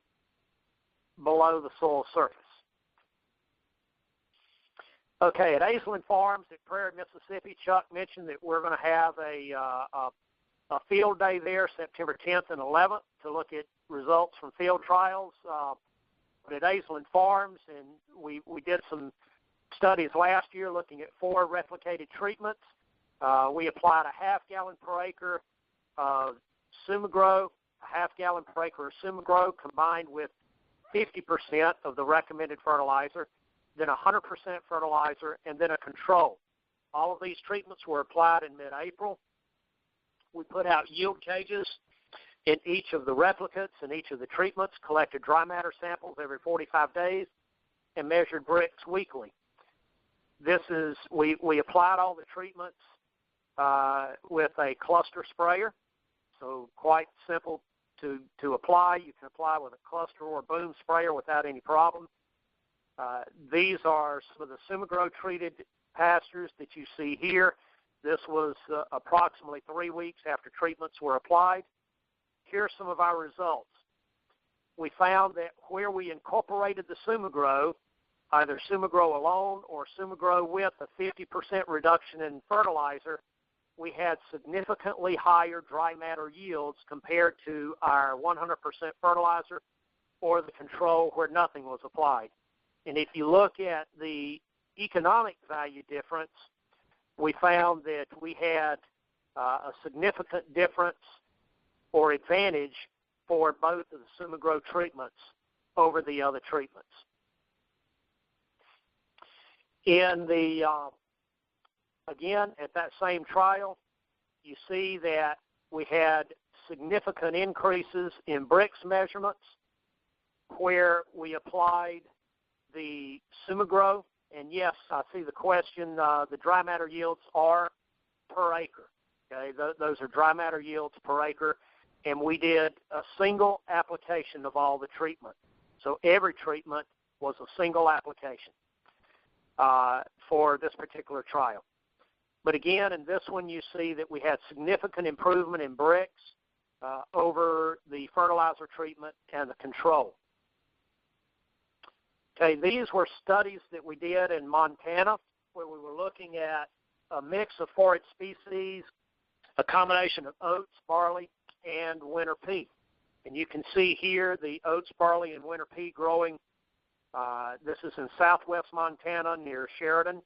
below the soil surface. Okay, at AESLAND Farms at Prairie, Mississippi, Chuck mentioned that we're going to have a field day there September 10th and 11th to look at results from field trials. But at AESLAND Farms, and we did some studies last year looking at 4 replicated treatments. We applied a half-gallon per acre of Sumagrow, a half-gallon per acre of Sumagrow combined with 50% of the recommended fertilizer, then 100% fertilizer, and then a control. All of these treatments were applied in mid-April. We put out yield cages in each of the replicates and each of the treatments, collected dry matter samples every 45 days, and measured Brix weekly. We applied all the treatments with a cluster sprayer, so quite simple to apply. You can apply with a cluster or boom sprayer without any problem. These are some of the Sumagrow treated pastures that you see here. This was approximately 3 weeks after treatments were applied. Here's some of our results. We found that where we incorporated the Sumagrow, either Sumagrow alone or Sumagrow with a 50% reduction in fertilizer, we had significantly higher dry matter yields compared to our 100% fertilizer or the control where nothing was applied. And if you look at the economic value difference, we found that we had a significant difference or advantage for both of the Sumagrow treatments over the other treatments. In the, again, at that same trial, you see that we had significant increases in Brix measurements where we applied the Sumagrow. And yes, I see the question, the dry matter yields are per acre. Okay, those are dry matter yields per acre. And we did a single application of all the treatment. So every treatment was a single application for this particular trial. But again, in this one, you see that we had significant improvement in Brix over the fertilizer treatment and the control. Okay, these were studies that we did in Montana where we were looking at a mix of forage species, a combination of oats, barley, and winter pea. And you can see here the oats, barley, and winter pea growing. This is in southwest Montana near Sheridan.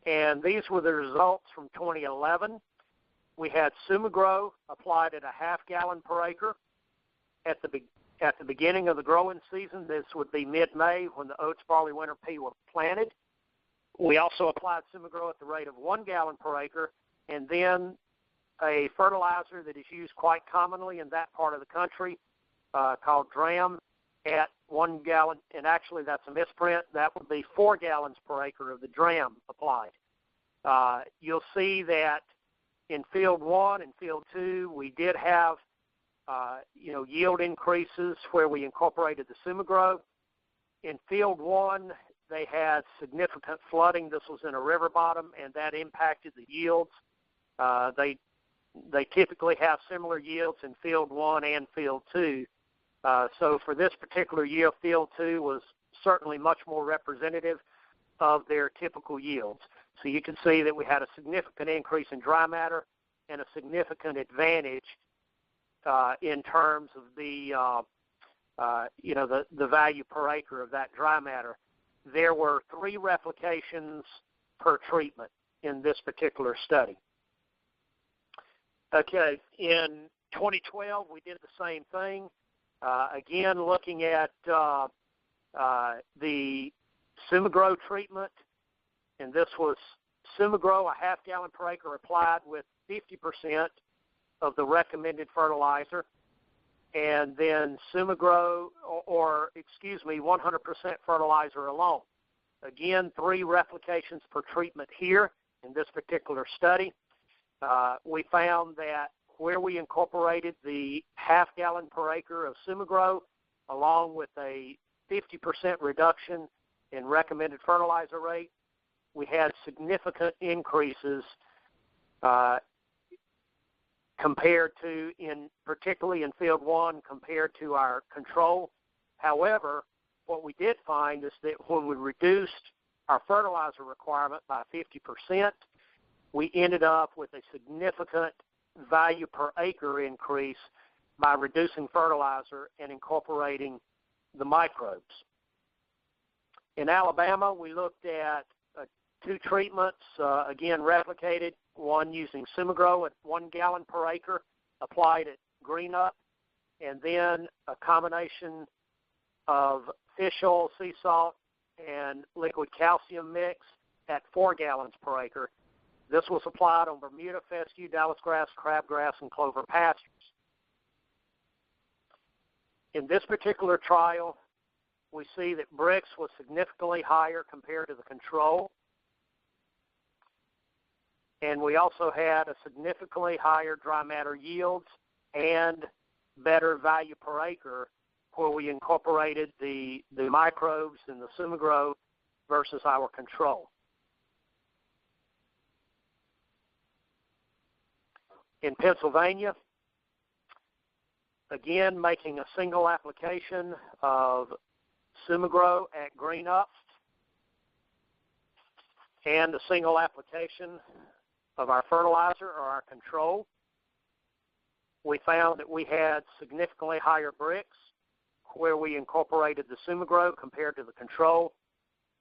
And these were the results from 2011. We had Sumagrow applied at a half-gallon per acre at the beginning of the growing season. This would be mid-May when the oats, barley, winter pea were planted. We also applied Sumagrow at the rate of 1 gallon per acre, and then a fertilizer that is used quite commonly in that part of the country called DRAM at 1 gallon, and actually that's a misprint. That would be 4 gallons per acre of the DRAM applied. You'll see that in Field 1 and Field 2, we did have yield increases where we incorporated the Sumagrow. In Field 1, they had significant flooding. This was in a river bottom, and that impacted the yields. They typically have similar yields in Field 1 and Field 2. So for this particular year, Field 2 was certainly much more representative of their typical yields. So you can see that we had a significant increase in dry matter and a significant advantage in terms of the value per acre of that dry matter. There were 3 replications per treatment in this particular study. Okay, in 2012 we did the same thing. Again, looking at the Sumagrow treatment, and this was Sumagrow, a half gallon per acre applied with 50% of the recommended fertilizer, and then Sumagrow, 100% fertilizer alone. Again, 3 replications per treatment here in this particular study. We found that where we incorporated the half gallon per acre of Sumagrow along with a 50% reduction in recommended fertilizer rate, we had significant increases compared to, particularly in field 1, compared to our control. However, what we did find is that when we reduced our fertilizer requirement by 50%, we ended up with a significant value per acre increase by reducing fertilizer and incorporating the microbes. In Alabama, we looked at 2 treatments, again replicated, one using Sumigro at 1 gallon per acre, applied at green up, and then a combination of fish oil, sea salt, and liquid calcium mix at 4 gallons per acre. This was applied on Bermuda, fescue, Dallas grass, crabgrass, and clover pastures. In this particular trial, we see that Brix was significantly higher compared to the control. And we also had a significantly higher dry matter yields and better value per acre where we incorporated the microbes and the Sumigro versus our control. In Pennsylvania, again, making a single application of Sumigro at green up and a single application of our fertilizer or our control, we found that we had significantly higher Brix where we incorporated the Sumigro compared to the control.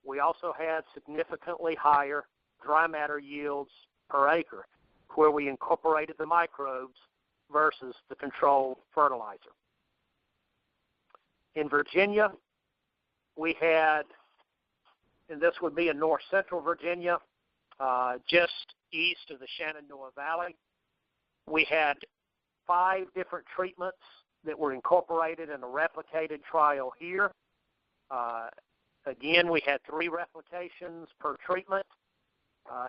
We also had significantly higher dry matter yields per acre where we incorporated the microbes versus the control fertilizer. In Virginia, we had, and this would be in north central Virginia, just east of the Shenandoah Valley, we had 5 different treatments that were incorporated in a replicated trial here. Again, we had 3 replications per treatment.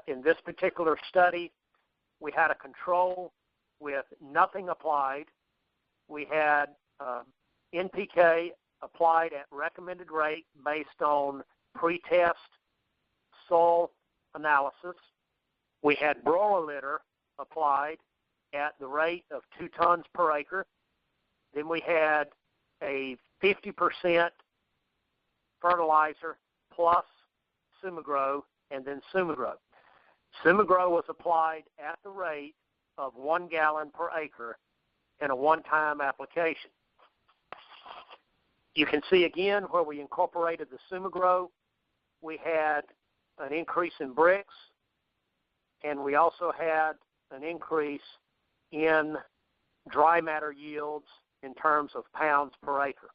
In this particular study, we had a control with nothing applied. We had NPK applied at recommended rate based on pre-test soil analysis. We had broiler litter applied at the rate of 2 tons per acre. Then we had a 50% fertilizer plus Sumigro and then Sumigro. Sumigro was applied at the rate of 1 gallon per acre in a one-time application. You can see again where we incorporated the Sumigro, we had an increase in Brix, and we also had an increase in dry matter yields in terms of pounds per acre.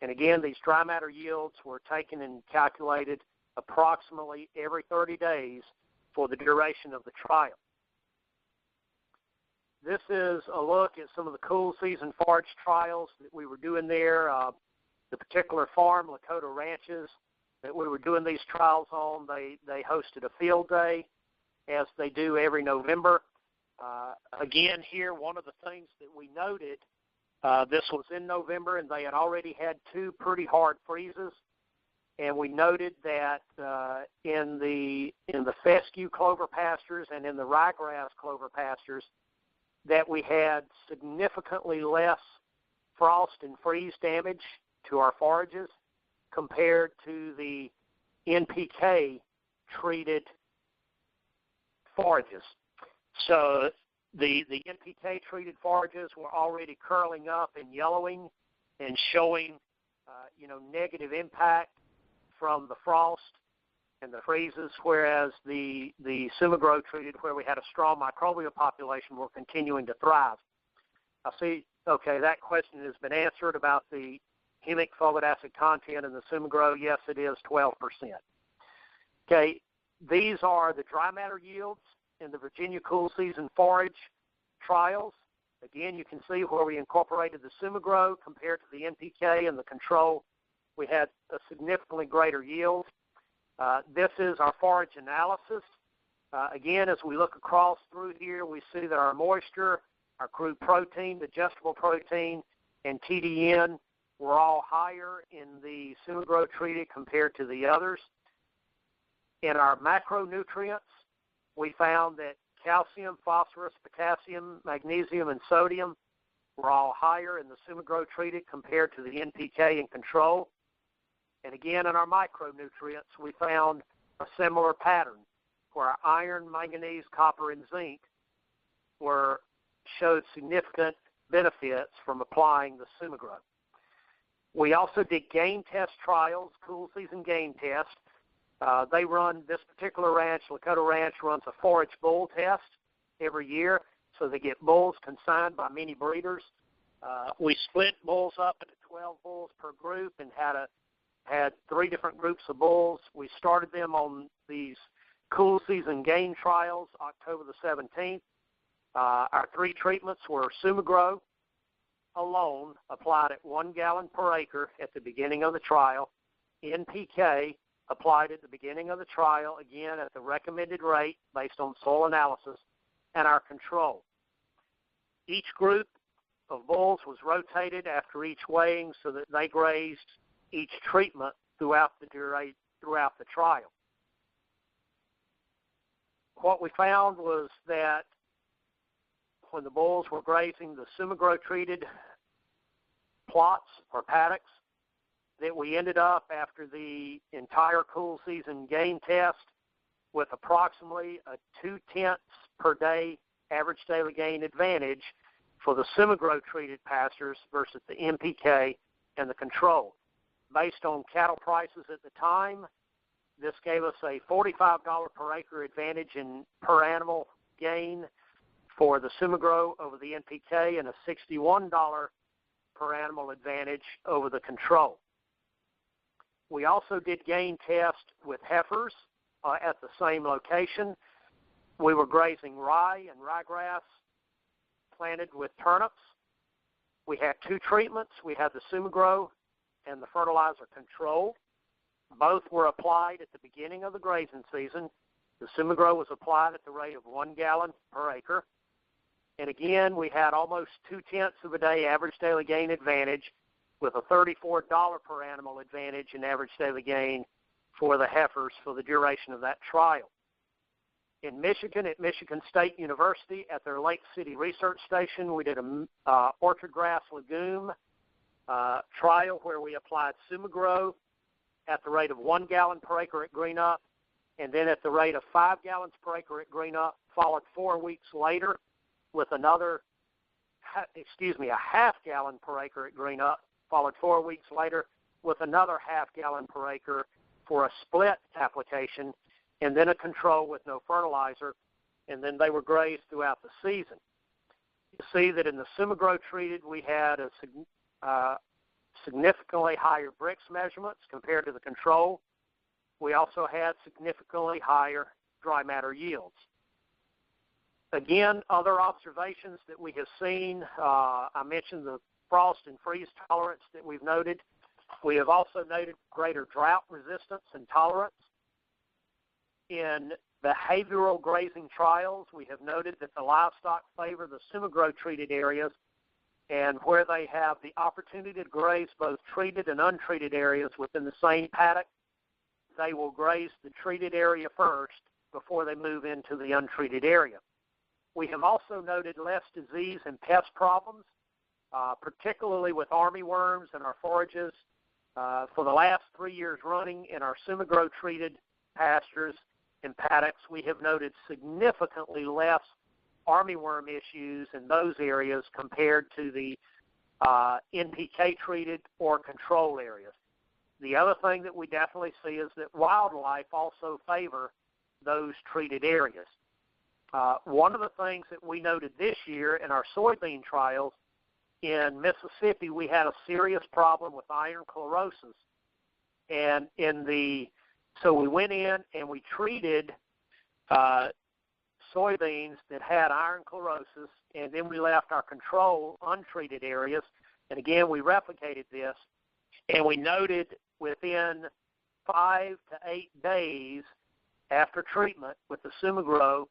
And again, these dry matter yields were taken and calculated approximately every 30 days for the duration of the trial. This is a look at some of the cool season forage trials that we were doing there. The particular farm, Lakota Ranches, that we were doing these trials on, they hosted a field day, as they do every November. Again, here, one of the things that we noted, this was in November, and they had already had 2 pretty hard freezes. And we noted that in the fescue clover pastures and in the ryegrass clover pastures, that we had significantly less frost and freeze damage to our forages compared to the NPK-treated forages. So the NPK-treated forages were already curling up and yellowing and showing, negative impact from the frost and the freezes, whereas the Sumigro treated, where we had a strong microbial population, were continuing to thrive. I see, okay, that question has been answered about the humic folic acid content in the Sumigro. Yes, it is 12%. Okay, these are the dry matter yields in the Virginia cool season forage trials. Again, you can see where we incorporated the Sumigro compared to the NPK and the control. We had a significantly greater yield. This is our forage analysis. Again, as we look across through here, we see that our moisture, our crude protein, digestible protein, and TDN were all higher in the Sumagrow treated compared to the others. In our macronutrients, we found that calcium, phosphorus, potassium, magnesium, and sodium were all higher in the Sumagrow treated compared to the NPK and control. And again, in our micronutrients, we found a similar pattern where our iron, manganese, copper, and zinc showed significant benefits from applying the Sumagrow. We also did gain test trials, cool season gain test. They run, this particular ranch, Lakota Ranch, runs a forage bull test every year. So they get bulls consigned by many breeders. We split bulls up into 12 bulls per group and had 3 different groups of bulls. We started them on these cool season gain trials October the 17th. Our 3 treatments were Sumagrow alone, applied at 1 gallon per acre at the beginning of the trial. NPK applied at the beginning of the trial, again at the recommended rate based on soil analysis, and our control. Each group of bulls was rotated after each weighing so that they grazed each treatment throughout the trial. What we found was that when the bulls were grazing the Sumagrow treated plots or paddocks, that we ended up after the entire cool season gain test with approximately a 0.2 per day average daily gain advantage for the Sumagrow treated pastures versus the NPK and the control. Based on cattle prices at the time, this gave us a $45 per acre advantage in per animal gain for the Sumagrow over the NPK and a $61 per animal advantage over the control. We also did gain test with heifers at the same location. We were grazing rye and ryegrass planted with turnips. We had 2 treatments. We had the Sumagrow and the fertilizer control. Both were applied at the beginning of the grazing season. The Sumagrow was applied at the rate of 1 gallon per acre. And again, we had almost 0.2 of a day average daily gain advantage with a $34 per animal advantage in average daily gain for the heifers for the duration of that trial. In Michigan, at Michigan State University at their Lake City Research Station, we did a orchard grass legume trial where we applied Sumagrow at the rate of 1 gallon per acre at green up, and then at the rate of 5 gallons per acre at green up, followed 4 weeks later with a half gallon per acre at green up, followed 4 weeks later with another half gallon per acre for a split application, and then a control with no fertilizer, and then they were grazed throughout the season. You see that in the Sumagrow treated, we had a significantly higher Brix measurements compared to the control. We also had significantly higher dry matter yields. Again, other observations that we have seen, I mentioned the frost and freeze tolerance that we've noted. We have also noted greater drought resistance and tolerance. In behavioral grazing trials, we have noted that the livestock favor the Sumagrow treated areas, and where they have the opportunity to graze both treated and untreated areas within the same paddock, they will graze the treated area first before they move into the untreated area. We have also noted less disease and pest problems, particularly with armyworms and our forages. For the last 3 years running in our Sumagrow treated pastures and paddocks, we have noted significantly less armyworm issues in those areas compared to the NPK treated or control areas. The other thing that we definitely see is that wildlife also favor those treated areas. One of the things that we noted this year in our soybean trials in Mississippi, we had a serious problem with iron chlorosis. And so we went in and we treated soybeans that had iron chlorosis, and then we left our control untreated areas. And again, we replicated this, and we noted within 5 to 8 days after treatment with the Sumagrow